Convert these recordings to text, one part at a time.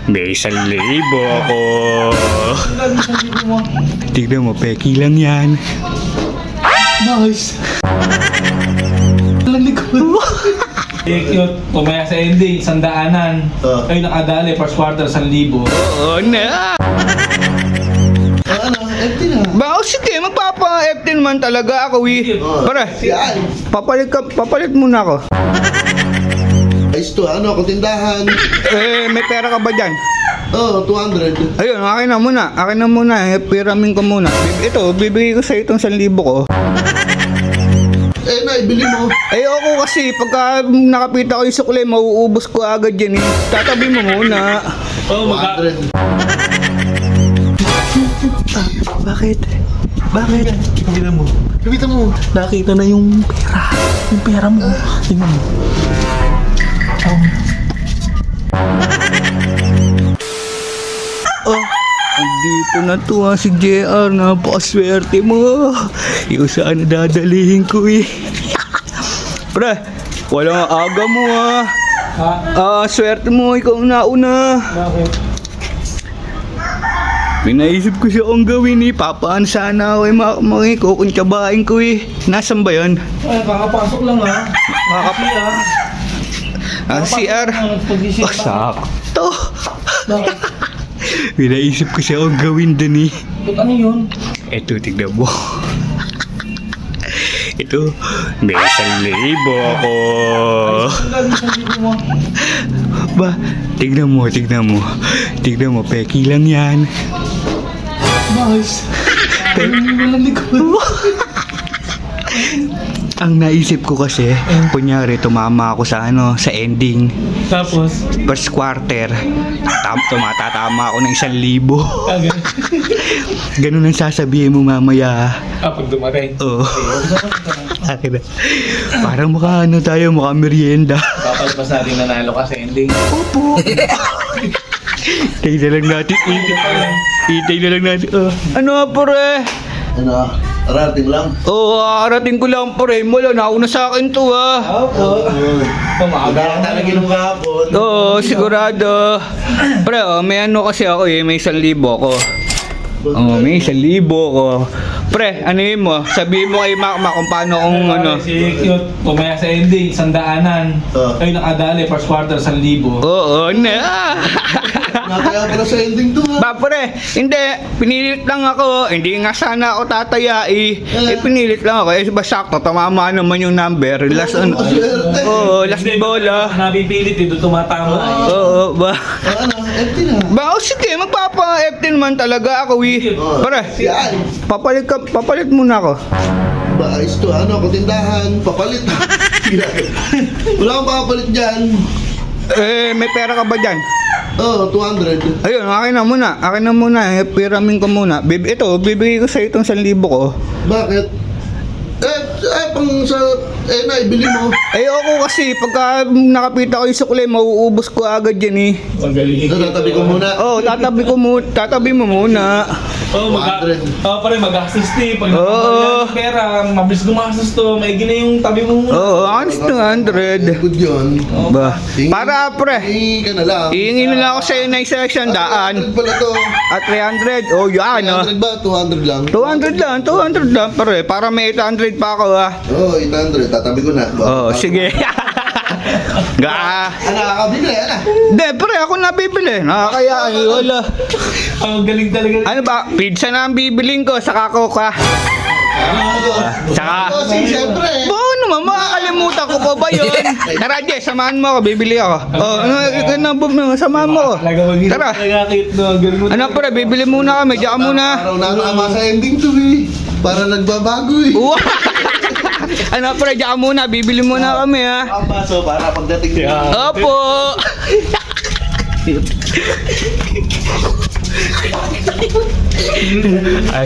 may 1,000 ako. Tignan mo, peki lang yan. Nice. Alam ko. Cute, tumaya sa ending, 100-an. Ay, nakadali, first quarter, 1,000. Oo na. Ano, empty na. Ba, sige, magpapa-FT naman talaga ako, Pare, papalit muna ako. Ayos to, ano, kung tindahan. May pera ka ba dyan? Oh, 200. Ayun, akin na muna. Piramin ko muna. Ito, bibigay ko sa itong 1,000 ko. Ibili mo. Ako kasi, pagka nakapita ko yung sukle, mauubos ko agad yan eh. Tatabi mo muna. Oh, 200. Bakit? Tingnan mo. Kapita mo. Nakita na yung pera. Yung pera mo. Tingnan mo. Andito na to si JR. Napakaswerte mo. Ikaw saan dadalihin ko eh. Pre, walang aga mo swerte mo. Ikaw nauna. Bakit? Pinaisip ko siya kung gawin eh. Papaan sana ako kukuntsabahin ko eh. Nasaan ba yun? Ay, kakapasok lang ha. CR. Pag-isip Sakto. Bakit? Pinaisip ko siya kung gawin dun eh. Ba't ano yun? Eto, tignan mo. Ito, may 1,000 ako. Ay, 1,000 mo. Ba, tignan mo. Tignan mo, peki lang yan. Nice. Alam ko. Ang naisip ko kasi, kunyari tumama ako sa ending. Tapos? First quarter, tumatatama ako ng 1,000. Ganun ang sasabihin mo mamaya. Pag dumatay. Oo. Akin na. Parang mukha merienda. Papalpas natin nanalo ka sa ending. Opo. Hintay na lang natin. Ano, pare? Ano, rating lang. Arating ko lang, pare. Wala, nauna sa akin to, Opo. Magkakaroon talaga ng kahapon. Oo, sigurado. Pre, may ano kasi ako may 1,000 ako. May 1,000 ako. Pre, ano yun mo? Sabihin mo kay Makma kung paano kung ano. Si Cute, tumaya sa ending, 100-an. Ay, nakadali, first quarter, 1,000. Oo na. Nakaya pala sa ending to ha. Ba, pre, hindi. Pinilit lang ako. Hindi nga sana ako tataya pinilit lang ako. Basta sakto, tamama naman yung number. Last last bola. Nabipilit, ito tumatama. Oo, ba? Ano, empty na. Ba, sige, magpapa-FT naman talaga ako, Pare, papalit muna ako. Ba, ayos to, ano, kung tindahan, papalit. Wala kang papalit dyan. May pera ka ba dyan? Oh, 200. Ayun, akin na muna. Piramin ko muna. Ito, bibigay ko sa itong 1,000 ko. Bakit? Pang sa, ibili mo. Ako kasi, pagka nakapita ko yung sukle, mauubos ko agad yan eh. Magaling. Tatabi ko muna. Tatabi mo muna. Pare, magastos pag nakapagyan ng pera, mabilis gumastos to, may gina yung tabi mo muna. Honest 200. Good yun. Ba? Para, pre. Hingi ka na lang. Iingin na lang ako sa'yo na isa 100. 100 pala to. At 300. Yan, 100 ba? 200 lang. 200 lang, pare. Para may 800 pa ako, Oh, 800. Tatabi ko na. Sige. Nakakabili, ano? Hindi, pre, ako nabibili. Nakakaya, wala. Ang galing talaga. Ano ba? Pizza na ang bibiling ko, saka coca. Saka... Siyempre. Naman, makakalimutan ko pa ba yun? Tara, Jess, samahan mo ako, bibili ako. Samahan mo ako. Tara. Ano, pre, bibili muna kami, diyan ka muna. Araw na tama sa ending to Para nagbabago Ano, pre, diyan ka muna, bibili muna kami Ang baso para pagdating Opo.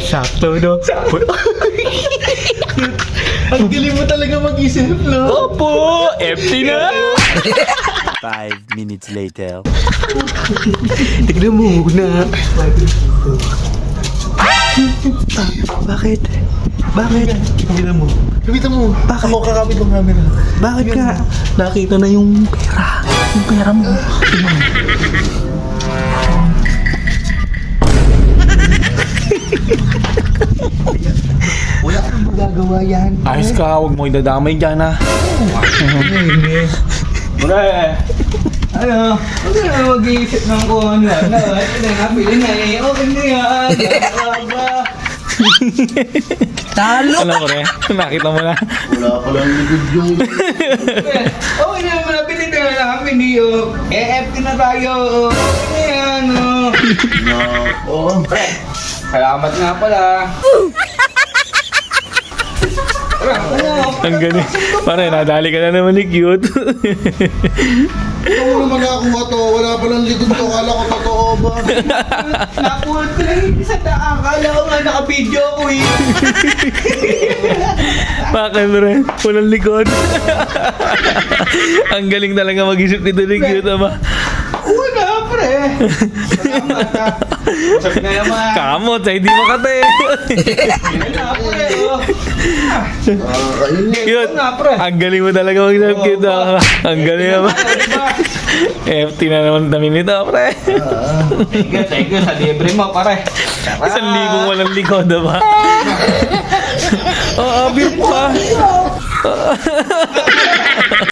Sakto, no? Ang galing mo talaga mag-isip, no? Opo, empty na. 5 minutes later. Tignan mo muna. Bakit? Tingnan mo. Kapita mo. Bakit? Ako kakapit ng camera. Bakit ka? Nakita na yung pera. Yung pera mo. Tingnan mo. magawa yan. Ayos ka, huwag mo idadamay dyan ha. Pre, ano? Huwag ka na mag-iisip ng kung ano. Ito na, pili na eh. Okay na yan. Talo! Alam ko rin, nakita mo na. Wala palang likod yung... Okay na, malapit na namin niyo. EFT na tayo. Okay na yan. Oo. Pre, salamat nga pala. Ang galing. Pare, nadali ka na naman ni Cute. Ito mo naman nakakuha to. Wala palang likod to. Kala ko totoo ba? Napulot ko lang yung isa na akala ko nga naka-video ko eh. Bakit rin? Walang likod. Ang galing talaga mag-isip nito ni Cute, ama. Wala, pre. Salamat ha. Usap na naman. Kamot, ay di makate. Wala, pre. Oh. Ayun. Cute. Wala, pre. Ang galing mo talaga mag-isip, Cute. ah. Ang galing naman. FT na naman kami nito, pre. Thank you sa libre mo, pare. 1,000 walang likod, diba? Oo, beer pa.